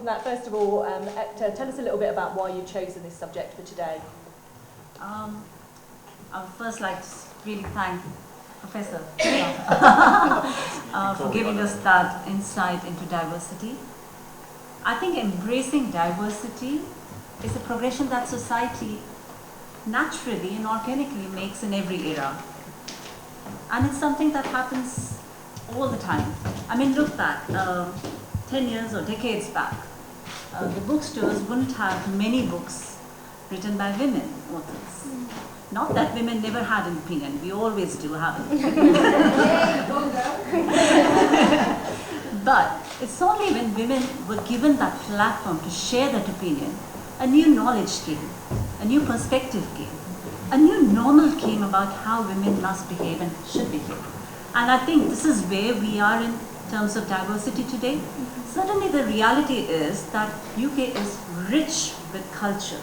from that, first of all, Ekta, tell us a little bit about why you've chosen this subject for today. I would first like to really thank Professor for giving us that insight into diversity. I think embracing diversity is a progression that society naturally and organically makes in every era. And it's something that happens all the time. I mean, look back, 10 years or decades back, the bookstores wouldn't have many books written by women authors. Not that women never had an opinion, we always do have an opinion. But it's only when women were given that platform to share that opinion, a new knowledge came, a new perspective came, a new normal came about how women must behave and should behave. And I think this is where we are in terms of diversity today. Certainly the reality is that UK is rich with culture.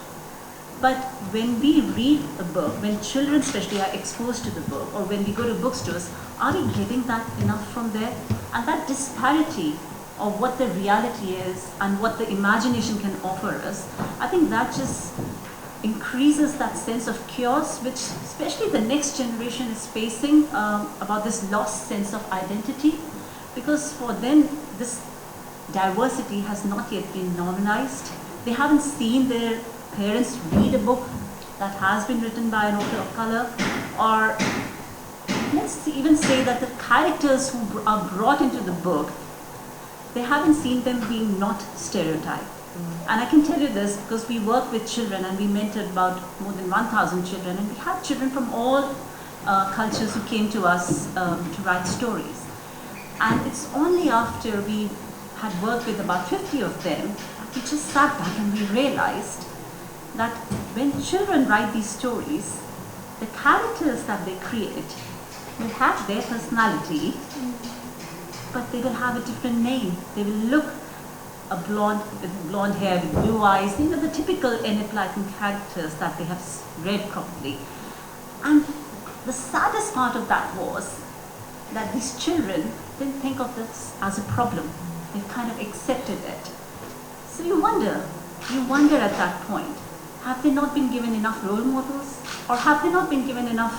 But when we read a book, when children especially are exposed to the book, or when we go to bookstores, are we getting that enough from there? And that disparity of what the reality is and what the imagination can offer us, I think that just increases that sense of chaos, which especially the next generation is facing about this lost sense of identity. Because for them, this diversity has not yet been normalized. They haven't seen their parents read a book that has been written by an author of color, or let's even say that the characters who are brought into the book, they haven't seen them being not stereotyped. And I can tell you this because we work with children and we mentored about more than 1,000 children, and we had children from all cultures who came to us to write stories. And it's only after we had worked with about 50 of them, we just sat back and we realized that when children write these stories, the characters that they create will have their personality, but they will have a different name. They will look a blonde with blonde hair, with blue eyes, you know, the typical enigmatic characters that they have read probably. And the saddest part of that was that these children didn't think of this as a problem. They kind of accepted it. So you wonder at that point, have they not been given enough role models? Or have they not been given enough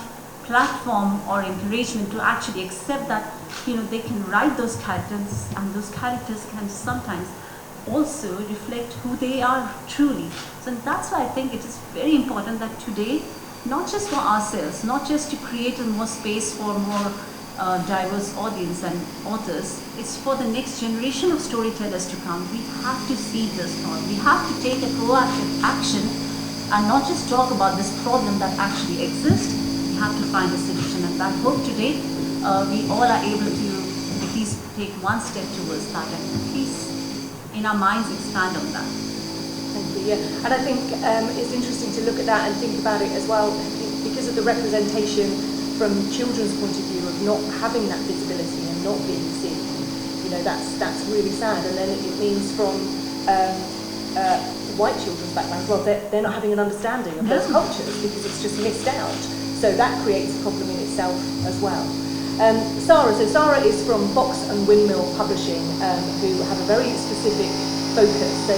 platform or encouragement to actually accept that, you know, they can write those characters, and those characters can sometimes also reflect who they are truly. So that's why I think it is very important that today, not just for ourselves, not just to create a more space for more diverse audience and authors, it's for the next generation of storytellers to come. We have to see this thought. We have to take a proactive action and not just talk about this problem that actually exists. We have to find a solution, and I hope today we all are able to at least take one step towards that, and at least in our minds expand on that. Thank you, yeah. And I think it's interesting to look at that and think about it as well, because of the representation from children's point of view of not having that visibility and not being seen. You know, that's really sad. And then it means from white children's backgrounds, well, they're not having an understanding of those cultures because it's just missed out. So that creates a problem in itself as well. Saha, so Saha is from Fox and Windmill Publishing, who have a very specific focus. So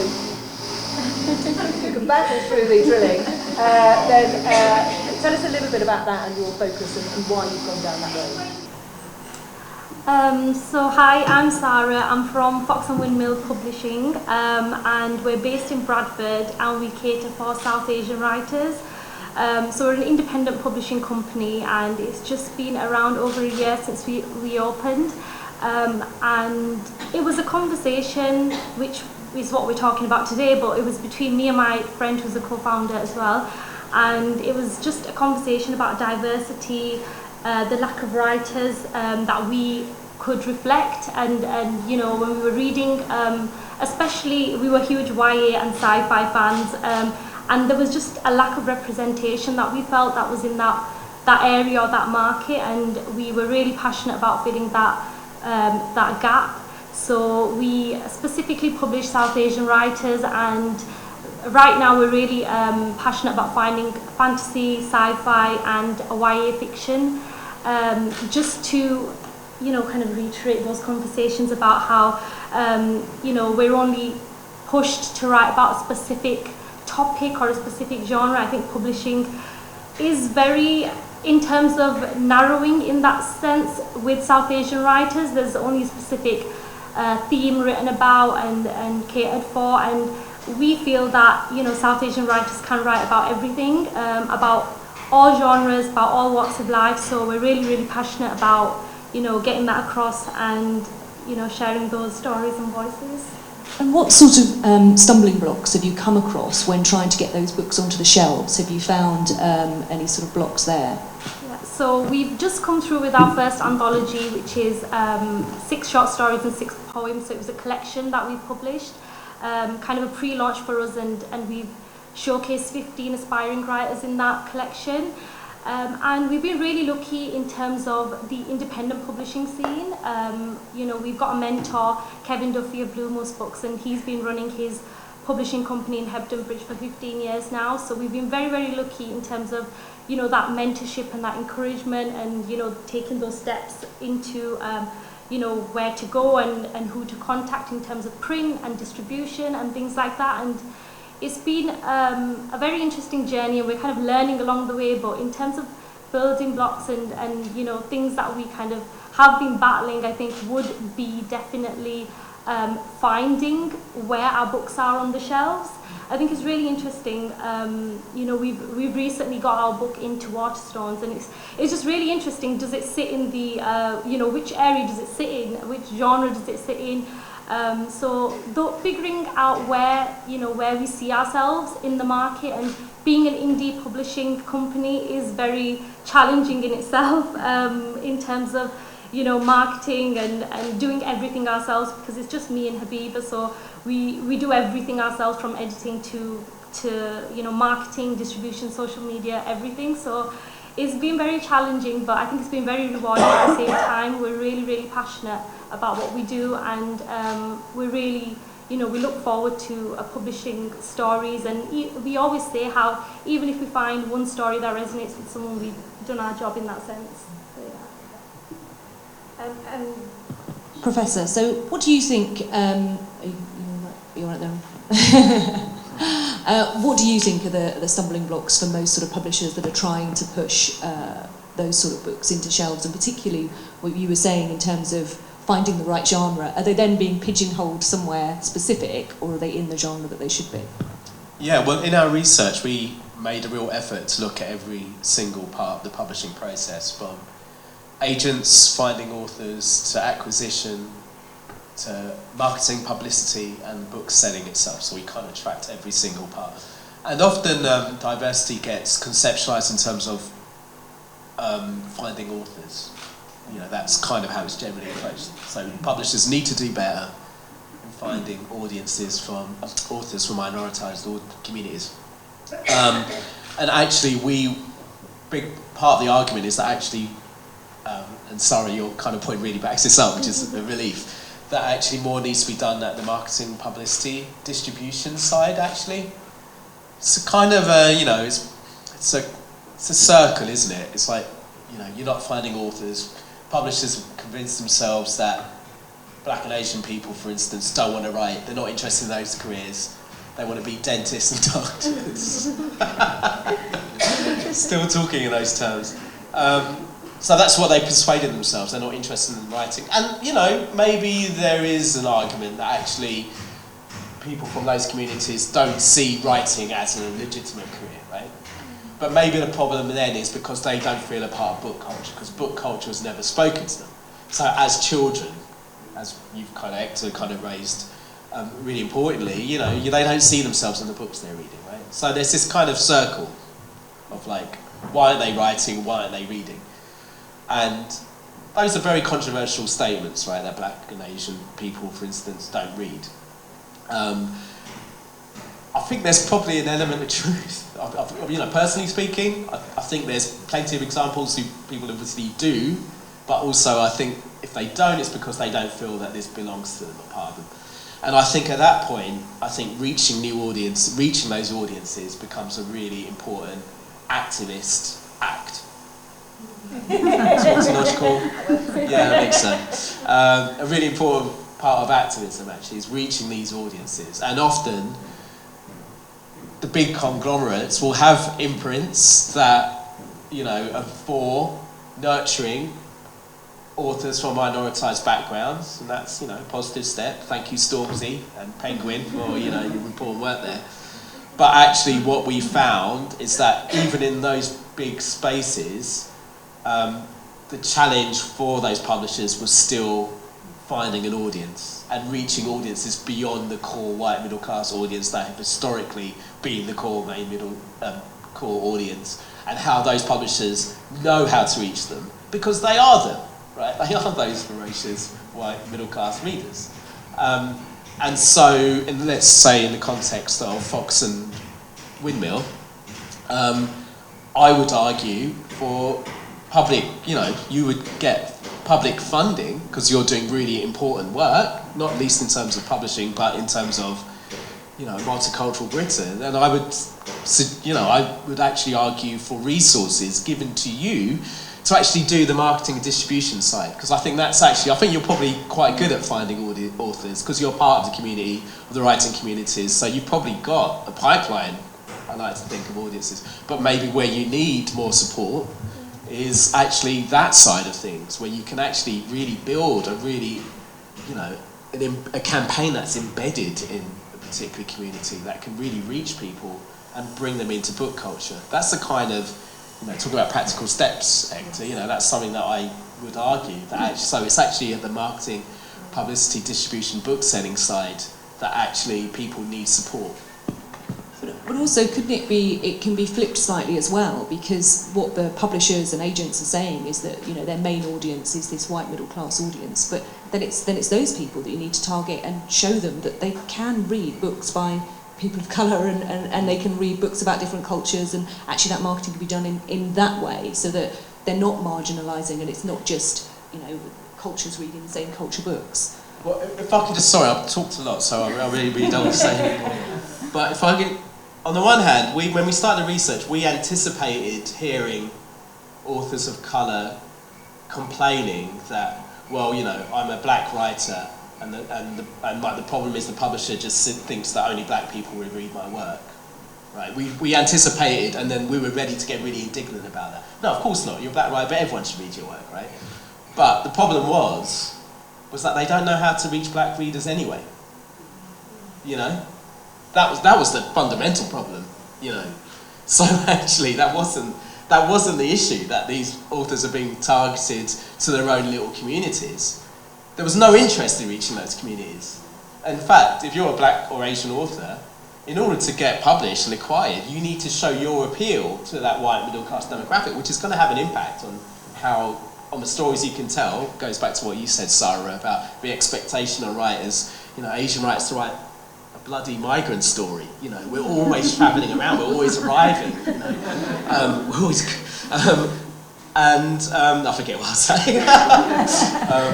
you can battle through the drilling. Then tell us a little bit about that and your focus and why you've gone down that road. So hi, I'm Saha. I'm from Fox and Windmill Publishing, and we're based in Bradford, and we cater for South Asian writers. So we're an independent publishing company, and it's just been around over a year since we reopened. And it was a conversation, which is what we're talking about today, but it was between me and my friend who's a co-founder as well. And it was just a conversation about diversity, the lack of writers that we could reflect, and you know, when we were reading, especially we were huge YA and sci-fi fans, and there was just a lack of representation that we felt that was in that area or that market, and we were really passionate about filling that gap. So we specifically publish South Asian writers, and right now we're really passionate about finding fantasy, sci-fi and YA fiction, just to, you know, kind of reiterate those conversations about how, you know, we're only pushed to write about a specific topic or a specific genre. I think publishing is very, in terms of narrowing in that sense, with South Asian writers, there's only a specific theme written about and catered for, and we feel that, you know, South Asian writers can write about everything, about all genres, about all walks of life, so we're really, really passionate about, you know, getting that across and, you know, sharing those stories and voices. And what sort of stumbling blocks have you come across when trying to get those books onto the shelves? Have you found any sort of blocks there? Yeah, so we've just come through with our first anthology, which is 6 short stories and 6 poems. So it was a collection that we published, kind of a pre-launch for us, and we've showcased 15 aspiring writers in that collection. And we've been really lucky in terms of the independent publishing scene. You know, we've got a mentor, Kevin Duffy of Bluemose Books, and he's been running his publishing company in Hebden Bridge for 15 years now. So we've been very, very lucky in terms of, you know, that mentorship and that encouragement, and, you know, taking those steps into, you know, where to go and who to contact in terms of print and distribution and things like that. And it's been a very interesting journey, and we're kind of learning along the way, but in terms of building blocks and you know, things that we kind of have been battling, I think would be definitely finding where our books are on the shelves. I think it's really interesting. You know, we've recently got our book into Waterstones, and it's just really interesting. Does it sit in the, you know, which area does it sit in? Which genre does it sit in? So figuring out where, you know, where we see ourselves in the market, and being an indie publishing company is very challenging in itself, in terms of, you know, marketing and doing everything ourselves, because it's just me and Habiba, so we do everything ourselves, from editing to you know, marketing, distribution, social media, everything. So it's been very challenging, but I think it's been very rewarding at the same time. We're really, really passionate about what we do, and we're really, you know, we look forward to publishing stories, and we always say how even if we find one story that resonates with someone, we've done our job in that sense. So, yeah. Professor, so what do you think, you're right there. What do you think are the stumbling blocks for most sort of publishers that are trying to push those sort of books into shelves, and particularly what you were saying in terms of finding the right genre? Are they then being pigeonholed somewhere specific, or are they in the genre that they should be? Yeah, well, in our research, we made a real effort to look at every single part of the publishing process, from agents finding authors to acquisition to marketing, publicity, and book selling itself. So we kind of tracked every single part. And often diversity gets conceptualized in terms of finding authors. You know, that's kind of how it's generally approached. So publishers need to do better in finding audiences from authors from minoritized communities. And actually, big part of the argument is that actually, and sorry, your kind of point really backs this up, which is a relief, that actually more needs to be done at the marketing, publicity, distribution side, actually. It's a kind of a, you know, it's a circle, isn't it? It's like, you know, you're not finding authors. Publishers have convinced themselves that Black and Asian people, for instance, don't want to write. They're not interested in those careers. They want to be dentists and doctors. Still talking in those terms. So that's what they persuaded themselves. They're not interested in writing. And, you know, maybe there is an argument that actually people from those communities don't see writing as a legitimate career, right? But maybe the problem then is because they don't feel a part of book culture, because book culture has never spoken to them. So as children, as you've kind of, Ekta, kind of raised, really importantly, you know, they don't see themselves in the books they're reading, right? So there's this kind of circle of like, why aren't they writing, why aren't they reading? And those are very controversial statements, right, that Black and Asian people, for instance, don't read. I think there's probably an element of truth. You know, personally speaking, I think there's plenty of examples who people obviously do, but also I think if they don't, it's because they don't feel that this belongs to them or part of them. And I think at that point, I think reaching those audiences becomes a really important activist act. It's logical. Yeah, that makes sense. A really important part of activism, actually, is reaching these audiences. And often, the big conglomerates will have imprints that, you know, are for nurturing authors from minoritized backgrounds, and that's, you know, a positive step. Thank you, Stormzy and Penguin, for, you know, your important work there. But actually what we found is that even in those big spaces, the challenge for those publishers was still finding an audience and reaching audiences beyond the core white middle class audience that have historically been the core core audience, and how those publishers know how to reach them, because they are them, right? They are those voracious white middle class readers. And so, let's say in the context of Fox and Windmill, I would argue for public, you know, you would get public funding because you're doing really important work, not least in terms of publishing, but in terms of, you know, multicultural Britain. And I would, you know, I would actually argue for resources given to you to actually do the marketing and distribution side, because I think that's actually, I think you're probably quite good at finding authors because you're part of the community, of the writing communities, so you've probably got a pipeline, I like to think, of audiences. But maybe where you need more support is actually that side of things, where you can actually really build a really, you know, a campaign that's embedded in a particular community that can really reach people and bring them into book culture. That's the kind of, you know, talk about practical steps, Ekta, you know, that's something that I would argue that actually, so it's actually at the marketing, publicity, distribution, book selling side that actually people need support. But also, couldn't it be, it can be flipped slightly as well, because what the publishers and agents are saying is that, you know, their main audience is this white middle class audience, but then it's those people that you need to target and show them that they can read books by people of colour and they can read books about different cultures, and actually that marketing can be done in that way, so that they're not marginalising and it's not just, you know, cultures reading the same culture books. Well, if I could just, sorry, I've talked a lot, so I really don't want to say anything. But if I could, on the one hand, when we started the research, we anticipated hearing authors of colour complaining that, well, you know, I'm a black writer, and the problem is the publisher just thinks that only black people will read my work, right? We anticipated, and then we were ready to get really indignant about that. No, of course not. You're a black writer, but everyone should read your work, right? But the problem was that they don't know how to reach black readers anyway. You know, that was the fundamental problem. You know, so actually that wasn't the issue, that these authors are being targeted to their own little communities. There was no interest in reaching those communities. In fact, if you're a black or Asian author, in order to get published and acquired, you need to show your appeal to that white middle class demographic, which is going to have an impact on the stories you can tell. It goes back to what you said, Saha, about the expectation on writers, you know, Asian writers to write a bloody migrant story. You know, we're always travelling around, we're always arriving. You know, we're always. I forget what I was saying.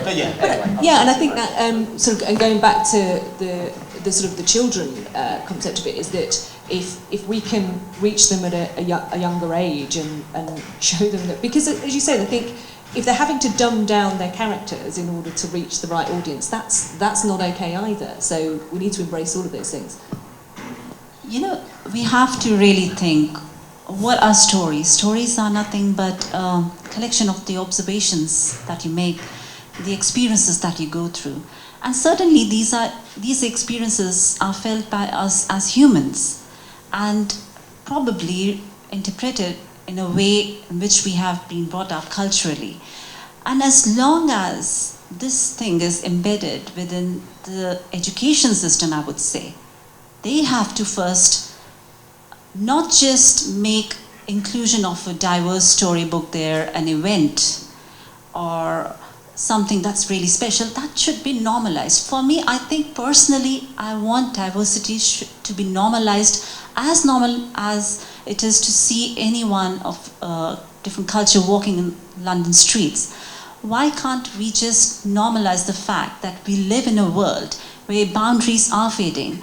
But yeah, anyway. Yeah, and I think that sort of, and going back to the sort of the children concept of it, is that if we can reach them at a younger age and show them that, because as you say, I think if they're having to dumb down their characters in order to reach the right audience, that's not okay either. So we need to embrace all of those things. You know, we have to really think, what are stories? Stories are nothing but a collection of the observations that you make, the experiences that you go through. And certainly these experiences are felt by us as humans and probably interpreted in a way in which we have been brought up culturally. And as long as this thing is embedded within the education system, I would say, they have to first not just make inclusion of a diverse storybook there an event or something that's really special, that should be normalized. For me, I think personally, I want diversity to be normalized, as normal as it is to see anyone of different culture walking in London streets. Why can't we just normalize the fact that we live in a world where boundaries are fading?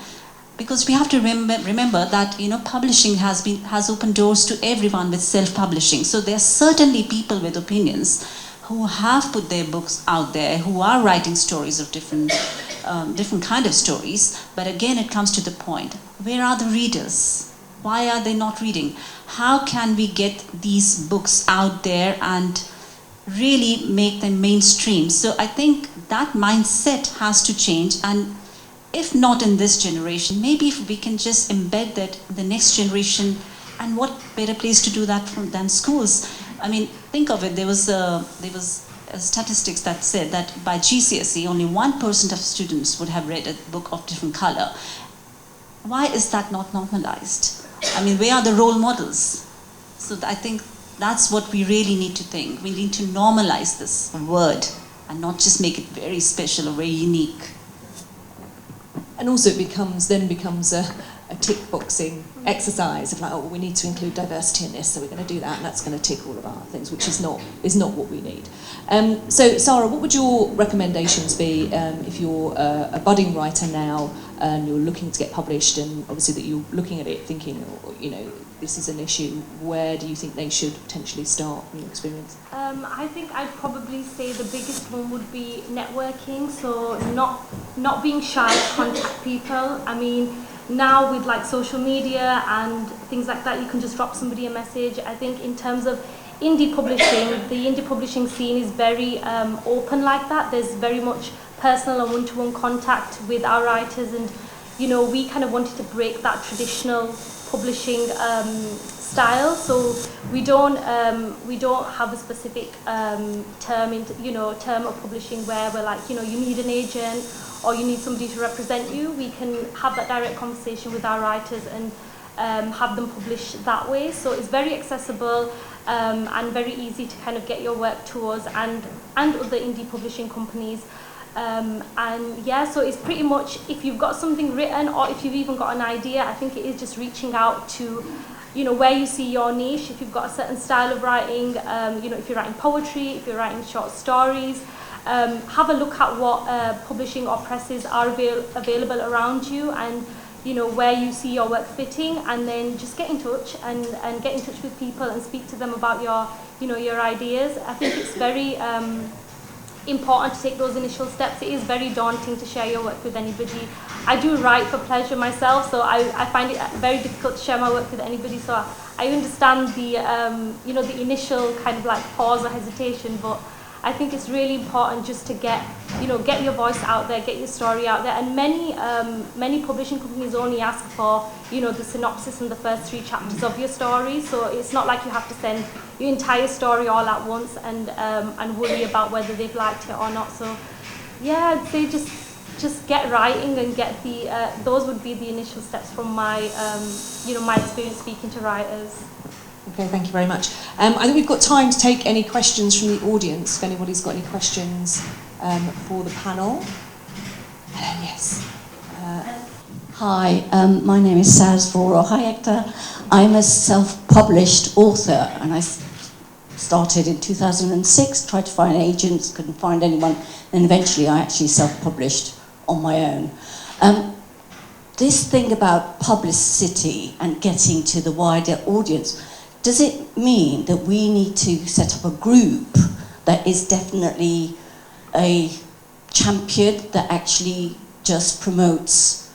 Because we have to remember that, you know, publishing has opened doors to everyone with self-publishing. So there are certainly people with opinions who have put their books out there, who are writing stories of different different kind of stories. But again, it comes to the point, where are the readers? Why are they not reading? How can we get these books out there and really make them mainstream? So I think that mindset has to change, and if not in this generation, maybe if we can just embed that in the next generation, and what better place to do that than schools? I mean, think of it, there was statistics that said that by GCSE, only 1% of students would have read a book of different color. Why is that not normalized? I mean, where are the role models? So I think that's what we really need to think. We need to normalize this word and not just make it very special or very unique. And also it becomes a tick boxing exercise of like, oh, we need to include diversity in this, so we're going to do that, and that's going to tick all of our things, which is not what we need. So Sarah, what would your recommendations be if you're a budding writer now and you're looking to get published, and obviously that you're looking at it thinking, you know, this is an issue, where do you think they should potentially start in your experience? I think I'd probably say the biggest one would be networking, so not being shy to contact people. I mean, now with like social media and things like that, you can just drop somebody a message. I think in terms of indie publishing, the indie publishing scene is very open like that. There's very much personal and one-to-one contact with our writers, and you know, we kind of wanted to break that traditional publishing style. So we don't have a specific term of publishing where we're like, you know, you need an agent or you need somebody to represent you. We can have that direct conversation with our writers and have them publish that way. So it's very accessible and very easy to kind of get your work to us and other indie publishing companies. And yeah, so it's pretty much, if you've got something written or if you've even got an idea, I think it is just reaching out to, you know, where you see your niche. If you've got a certain style of writing, you know, if you're writing poetry, if you're writing short stories, have a look at what publishing or presses are available around you, and you know, where you see your work fitting, and then just get in touch and get in touch with people and speak to them about your, you know, your ideas. I think it's very important to take those initial steps. It is very daunting to share your work with anybody. I do write for pleasure myself, so I find it very difficult to share my work with anybody. So I understand the you know, the initial kind of like pause or hesitation, but I think it's really important just to get your voice out there, get your story out there. And many publishing companies only ask for, you know, the synopsis and the first 3 chapters of your story. So it's not like you have to send your entire story all at once and worry about whether they've liked it or not. So yeah, I'd say just get writing and get the those would be the initial steps from my you know, my experience speaking to writers. Okay, thank you very much. I think we've got time to take any questions from the audience, if anybody's got any questions for the panel. Yes. Hi, my name is Saha. Hi, Ekta. I'm a self-published author, and I started in 2006, tried to find agents, couldn't find anyone, and eventually I actually self-published on my own. This thing about publicity and getting to the wider audience, does it mean that we need to set up a group that is definitely a champion that actually just promotes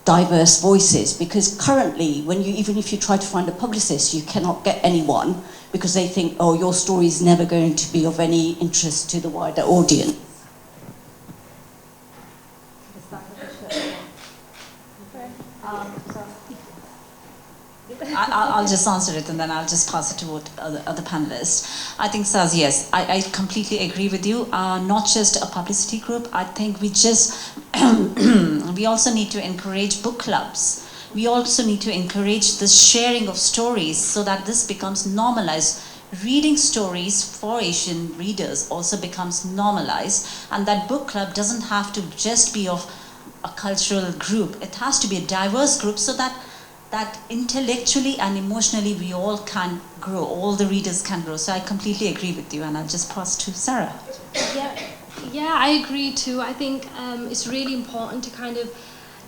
diverse voices? Because currently, even if you try to find a publicist, you cannot get anyone because they think, oh, your story is never going to be of any interest to the wider audience. I'll just answer it and then I'll just pass it to the other panelists. I think, Saz, yes, I completely agree with you. Not just a publicity group. I think we also need to encourage book clubs. We also need to encourage the sharing of stories so that this becomes normalized. Reading stories for Asian readers also becomes normalized, and that book club doesn't have to just be of a cultural group. It has to be a diverse group so that intellectually and emotionally we all can grow, all the readers can grow. So I completely agree with you, and I'll just pass to Sarah. Yeah, I agree too. I think it's really important to kind of,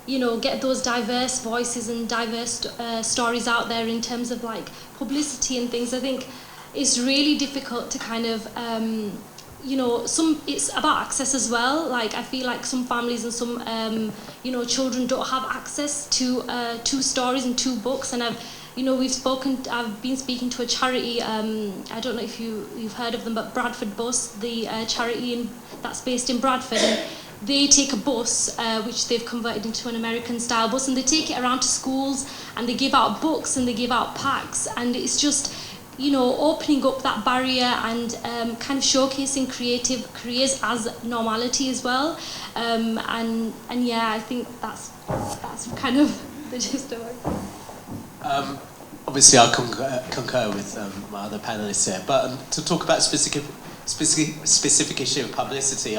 you know, get those diverse voices and diverse stories out there in terms of like publicity and things. I think it's really difficult to kind of you know, it's about access as well. Like, I feel like some families and some, you know, children don't have access to 2 stories and 2 books. And I've been speaking to a charity, I don't know if you've heard of them, but Bradford Bus, the charity that's based in Bradford. And they take a bus, which they've converted into an American-style bus, and they take it around to schools, and they give out books and they give out packs, and it's just, you know, opening up that barrier and kind of showcasing creative careers as normality as well. And yeah, I think that's kind of the gist of it. Obviously, I concur with my other panelists here, but to talk about specific issue of publicity,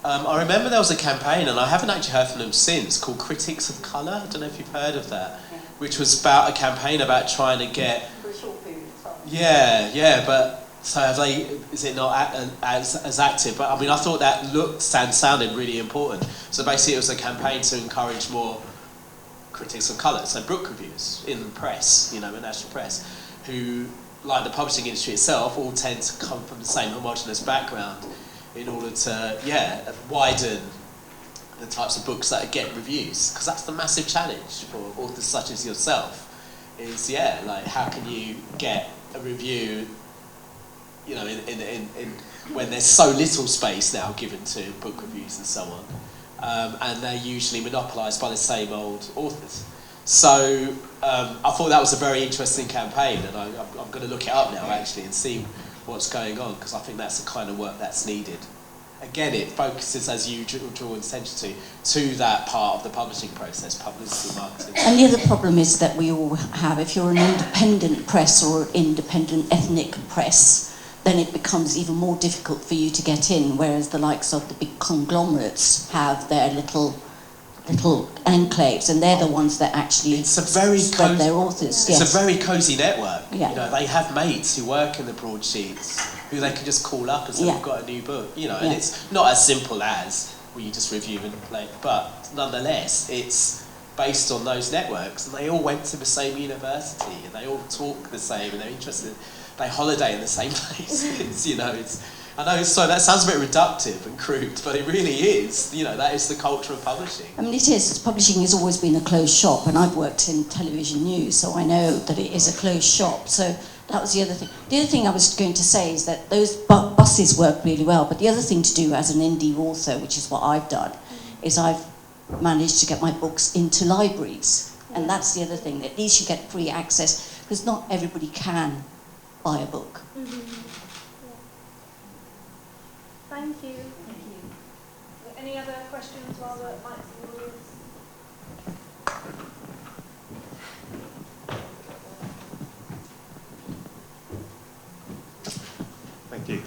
I remember there was a campaign, and I haven't actually heard from them since, called Critics of Colour. I don't know if you've heard of that, which was about a campaign about trying to get... For a short period of time. Yeah, but so is it not as active? But I mean, I thought that sounded really important. So basically, it was a campaign to encourage more critics of colour, so book reviews in the press, you know, in national press, who, like the publishing industry itself, all tend to come from the same homogenous background, in order to, widen the types of books that get reviews. Because that's the massive challenge for authors such as yourself, is, like, how can you get a review, you know, in when there's so little space now given to book reviews and so on, and they're usually monopolised by the same old authors. So I thought that was a very interesting campaign, and I'm going to look it up now, actually, and see what's going on, because I think that's the kind of work that's needed. Again, it focuses, as you draw attention to that part of the publishing process, publicity, marketing. And the other problem is that we all have, if you're an independent press or independent ethnic press, then it becomes even more difficult for you to get in, whereas the likes of the big conglomerates have their little enclaves, and they're the ones that actually spread their authors. It's a very cosy network. Yeah. You know, they have mates who work in the broadsheets who they can just call up and say, we've got a new book. You know, and it's not as simple as you just review and play, but nonetheless, it's based on those networks, and they all went to the same university, and they all talk the same, and they're interested. They holiday in the same places. You know, I know, so that sounds a bit reductive and crude, but it really is. You know, that is the culture of publishing. I mean, it is. Publishing has always been a closed shop, and I've worked in television news, so I know that it is a closed shop. So that was the other thing. The other thing I was going to say is that those buses work really well, but the other thing to do as an indie author, which is what I've done, is I've managed to get my books into libraries. And that's the other thing. At least you get free access, because not everybody can buy a book. Thank you. Any other questions while the mic's in the audience? Thank you.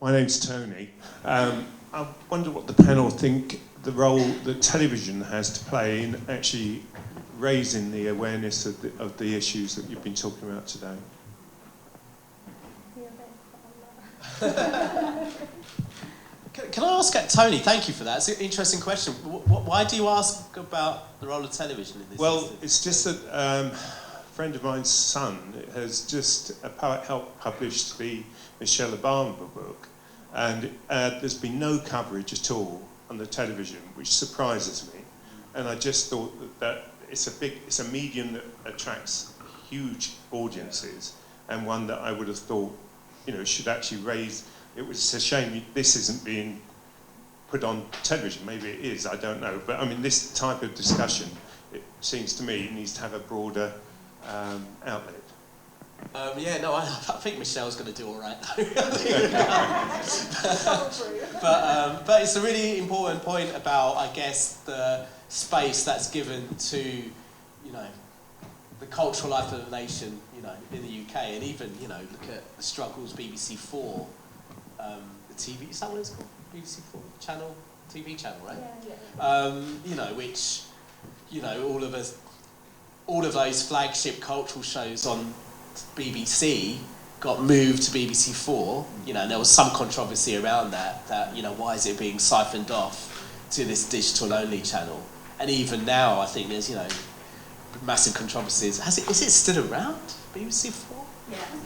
My name's Tony. I wonder what the panel think the role that television has to play in actually raising the awareness of the issues that you've been talking about today. Can I ask Tony? Thank you for that. It's an interesting question. Why do you ask about the role of television in this? Well, instance? it's just that a friend of mine's son has just helped publish the Michelle Obama book, and there's been no coverage at all on the television, which surprises me. And I just thought that it's a medium that attracts huge audiences, and one that I would have thought, you know, should actually raise. It was a shame this isn't being put on television. Maybe it is, I don't know. But I mean, this type of discussion, it seems to me, needs to have a broader outlet. I think Michelle's going to do all right, though. but it's a really important point about, I guess, the space that's given to, you know, the cultural life of the nation, you know, in the UK, and even, you know, look at the struggles BBC 4, the TV, is that what it's called? BBC 4 channel, TV channel, right? Yeah. You know, which, you know, all of those flagship cultural shows on BBC got moved to BBC 4, you know, and there was some controversy around that, you know, why is it being siphoned off to this digital-only channel? And even now, I think there's, you know, massive controversies. Is it still around, BBC 4?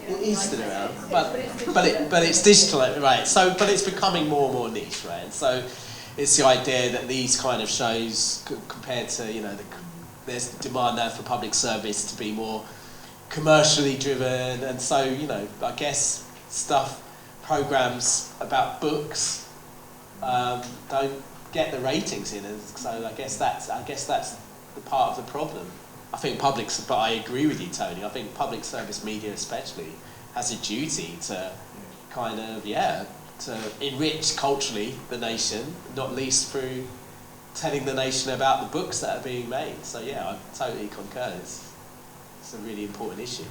It is still around, but it's digital, right? So, but it's becoming more and more niche, right? And so, it's the idea that these kind of shows, compared to there's demand now for public service to be more commercially driven, and so I guess programs about books don't get the ratings in, and so I guess that's the part of the problem. I think but I agree with you, Tony. I think public service media especially has a duty to kind of to enrich culturally the nation, not least through telling the nation about the books that are being made. So I totally concur. It's a really important issue.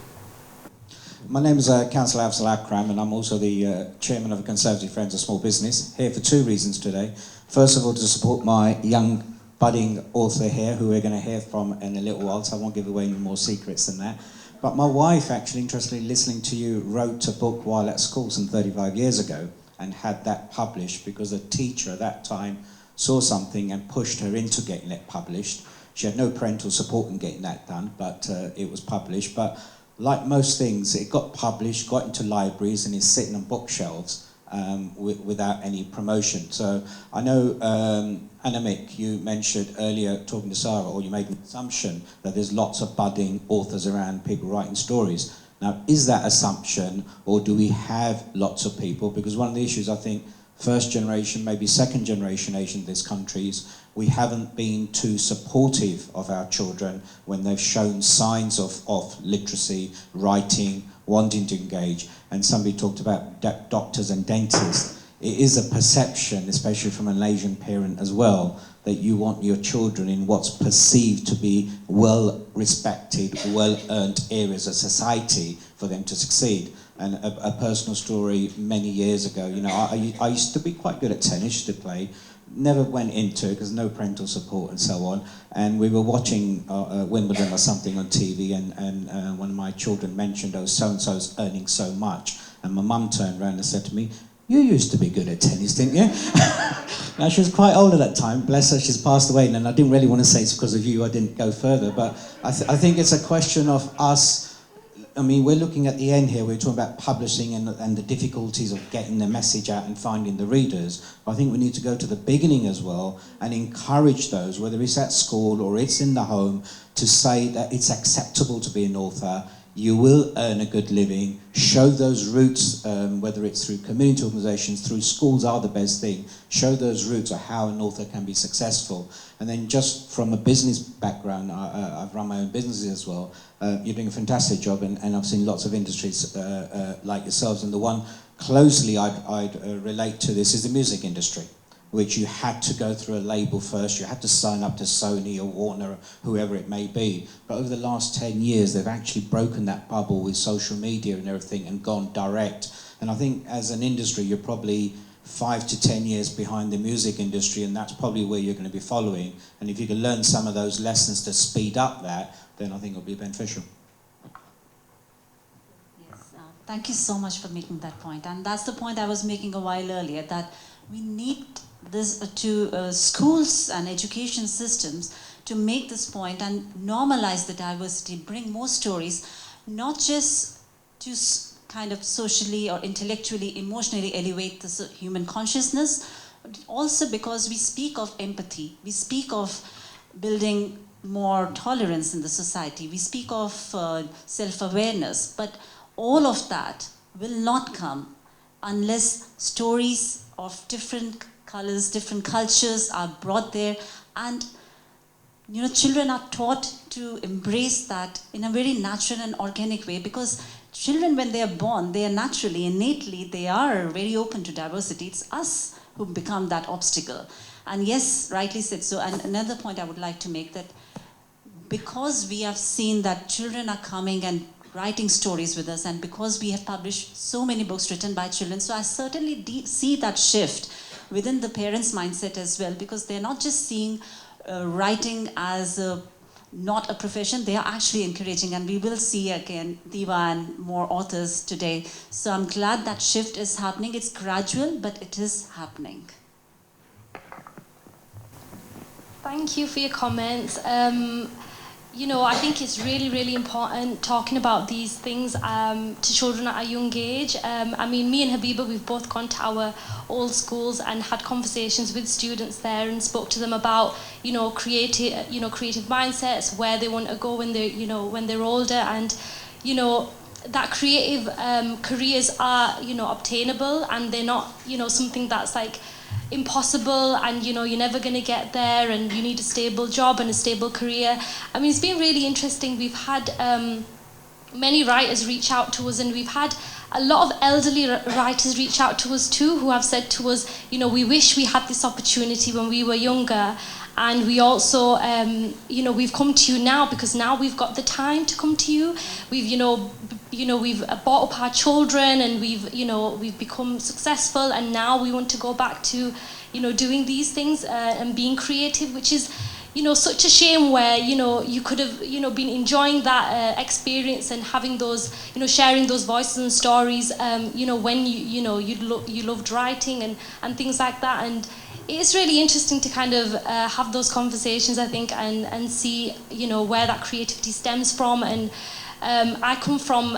My name is Councillor Afzal Akram, and I'm also the chairman of the Conservative Friends of Small Business, here for two reasons today. First of all, to support my young budding author here, who we're going to hear from in a little while, so I won't give away any more secrets than that. But my wife, actually, interestingly, listening to you, wrote a book while at school some 35 years ago and had that published because a teacher at that time saw something and pushed her into getting it published. She had no parental support in getting that done, but it was published. But like most things, it got published, got into libraries, and is sitting on bookshelves without any promotion. So I know, Anamik, you mentioned earlier, talking to Saha, or you made an assumption that there's lots of budding authors around, people writing stories. Now, is that assumption, or do we have lots of people? Because one of the issues, I think, first generation, maybe second generation Asian in this country is we haven't been too supportive of our children when they've shown signs of literacy, writing, wanting to engage. And somebody talked about doctors and dentists. It is a perception, especially from an Asian parent as well, that you want your children in what's perceived to be well-respected, well-earned areas of society for them to succeed. And a personal story, many years ago, I used to be quite good at tennis, to play, never went into it because no parental support and so on. And we were watching Wimbledon or something on TV, and one of my children mentioned, oh, so-and-so's earning so much. And my mum turned around and said to me, you used to be good at tennis, didn't you? Now, she was quite old at that time, bless her, she's passed away, and I didn't really want to say it's because of you, I didn't go further, but I think it's a question of us. I mean, we're looking at the end here, we're talking about publishing and the difficulties of getting the message out and finding the readers. But I think we need to go to the beginning as well and encourage those, whether it's at school or it's in the home, to say that it's acceptable to be an author. You will earn a good living, show those roots, whether it's through community organisations, through schools are the best thing, show those roots of how an author can be successful. And then just from a business background, I've run my own businesses as well, you're doing a fantastic job, and I've seen lots of industries like yourselves, and the one closely I'd relate to this is the music industry, which you had to go through a label first, you had to sign up to Sony or Warner, or whoever it may be. But over the last 10 years, they've actually broken that bubble with social media and everything and gone direct. And I think as an industry, you're probably 5 to 10 years behind the music industry, and that's probably where you're going to be following. And if you can learn some of those lessons to speed up that, then I think it'll be beneficial. Yes, thank you so much for making that point. And that's the point I was making a while earlier, that we need this to schools and education systems to make this point and normalize the diversity, bring more stories, not just to kind of socially or intellectually, emotionally elevate the human consciousness, but also because we speak of empathy, we speak of building more tolerance in the society, we speak of self-awareness, but all of that will not come unless stories of different colors, different cultures are brought there, and children are taught to embrace that in a very natural and organic way, because children, when they are born, they are naturally, innately, they are very open to diversity. It's us who become that obstacle. And yes, rightly said so. And another point I would like to make, that because we have seen that children are coming and writing stories with us, and because we have published so many books written by children, so I certainly see that shift within the parents' mindset as well, because they're not just seeing writing as not a profession, they are actually encouraging, and we will see again Diva and more authors today. So I'm glad that shift is happening. It's gradual, but it is happening. Thank you for your comments. you know, I think it's really, really important talking about these things to children at a young age. I mean, me and Habiba, we've both gone to our old schools and had conversations with students there and spoke to them about, you know, creative mindsets, where they want to go when they're, you know, when they're older, and, you know, that creative careers are, you know, obtainable, and they're not, you know, something that's like impossible, and you know, you're never going to get there, and you need a stable job and a stable career. I mean, it's been really interesting. We've had many writers reach out to us, and we've had a lot of elderly writers reach out to us too, who have said to us, you know, we wish we had this opportunity when we were younger, and we also, you know, we've come to you now because now we've got the time to come to you. We've, we've brought up our children, and we've become successful, and now we want to go back to, you know, doing these things and being creative, which is, you know, such a shame, where, you know, you could have, you know, been enjoying that experience and having those, you know, sharing those voices and stories, you know, when you loved writing and things like that. And it's really interesting to kind of have those conversations, I think, and see, you know, where that creativity stems from. And I come from,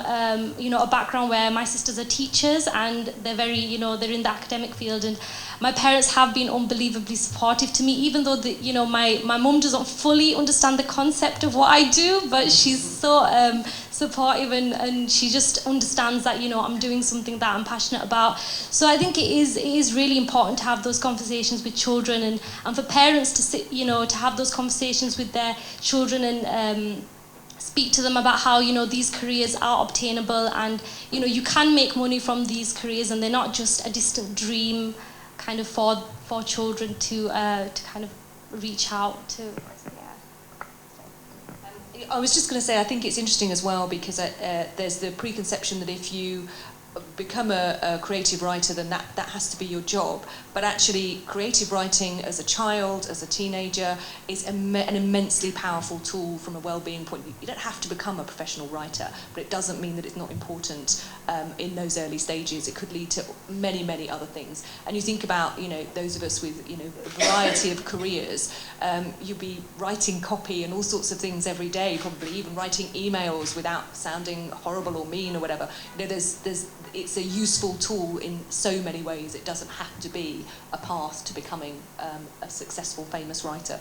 you know, a background where my sisters are teachers, and they're very, you know, they're in the academic field, and my parents have been unbelievably supportive to me, even though, you know, my mum doesn't fully understand the concept of what I do, but she's so supportive, and she just understands that, you know, I'm doing something that I'm passionate about. So I think it is really important to have those conversations with children, and for parents to sit, you know, to have those conversations with their children, and speak to them about how, you know, these careers are obtainable, and, you know, you can make money from these careers, and they're not just a distant dream kind of for children to kind of reach out to. I was just going to say, I think it's interesting as well, because there's the preconception that if you become a creative writer, then that has to be your job. But actually, creative writing as a child, as a teenager, is an immensely powerful tool from a well-being point of view. You don't have to become a professional writer, but it doesn't mean that it's not important in those early stages. It could lead to many, many other things. And you think about, you know, those of us with, you know, a variety of careers, you'll be writing copy and all sorts of things every day, probably even writing emails without sounding horrible or mean or whatever. You know, it's a useful tool in so many ways. It doesn't have to be a path to becoming a successful, famous writer.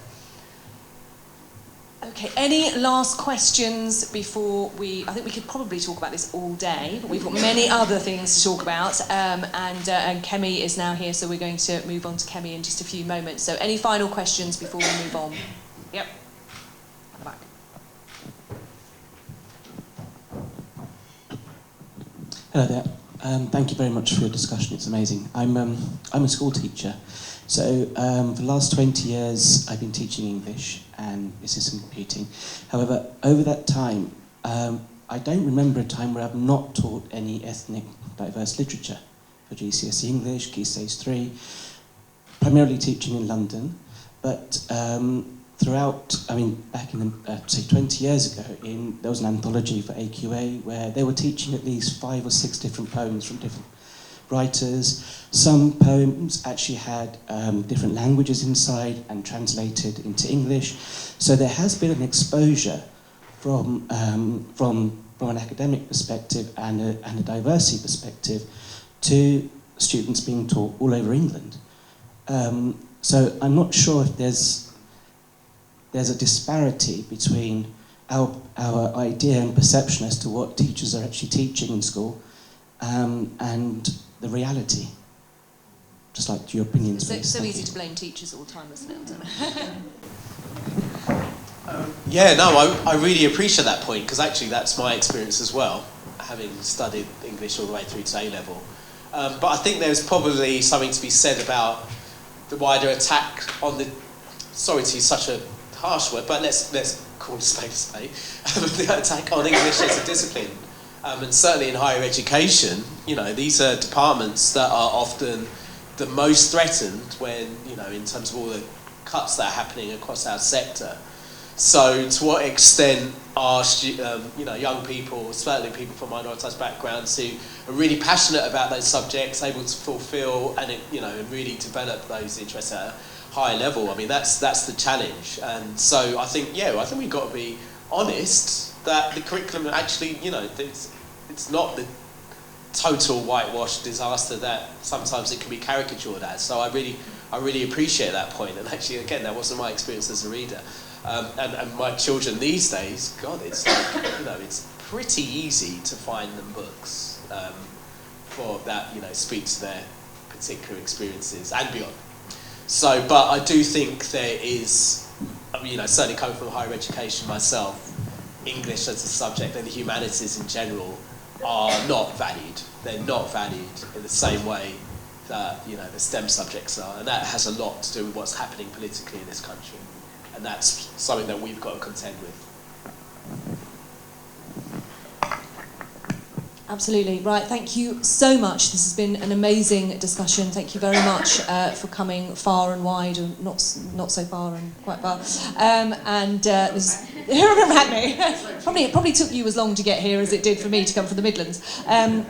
Okay, any last questions before I think we could probably talk about this all day, but we've got many other things to talk about, and Kemi is now here, so we're going to move on to Kemi in just a few moments. So any final questions before we move on? Yep. At the back. Hello there. Thank you very much for your discussion. It's amazing. I'm a school teacher, so for the last 20 years I've been teaching English and business and computing. However, over that time, I don't remember a time where I've not taught any ethnic diverse literature for GCSE English, Key Stage 3, primarily teaching in London, but throughout, I mean, back in, say, 20 years ago, there was an anthology for AQA where they were teaching at least 5 or 6 different poems from different writers. Some poems actually had different languages inside and translated into English. So there has been an exposure from an academic perspective and a diversity perspective to students being taught all over England. So I'm not sure if there's a disparity between our idea and perception as to what teachers are actually teaching in school and the reality. Just like your opinions, please. So easy to blame teachers all the time, isn't it? Yeah, no, I really appreciate that point, because actually that's my experience as well, having studied English all the way through to A-level. But I think there's probably something to be said about the wider attack on the, sorry to use such a harsh word, but let's call a spade a spade, the attack on English as a discipline. And certainly in higher education, you know, these are departments that are often the most threatened when, you know, in terms of all the cuts that are happening across our sector. So to what extent are, you know, young people, certainly people from minoritized backgrounds who are really passionate about those subjects, able to fulfill and, you know, really develop those interests at a high level? I mean, that's the challenge. And so I think we've got to be honest that the curriculum actually, you know, it's not the total whitewash disaster that sometimes it can be caricatured as. So I really appreciate that point. And actually, again, that wasn't my experience as a reader. And my children these days, God, it's like, you know, it's pretty easy to find them books for that, you know, speak to their particular experiences and beyond. So, but I do think there is, you know, certainly coming from higher education myself, English as a subject and the humanities in general are not valued. They're not valued in the same way that, you know, the STEM subjects are, and that has a lot to do with what's happening politically in this country, and that's something that we've got to contend with. Absolutely. Right, thank you so much. This has been an amazing discussion. Thank you very much for coming far and wide, and not so far and quite far. This it probably took you as long to get here as it did for me to come from the Midlands.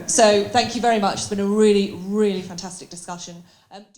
So thank you very much. It's been a really, really fantastic discussion.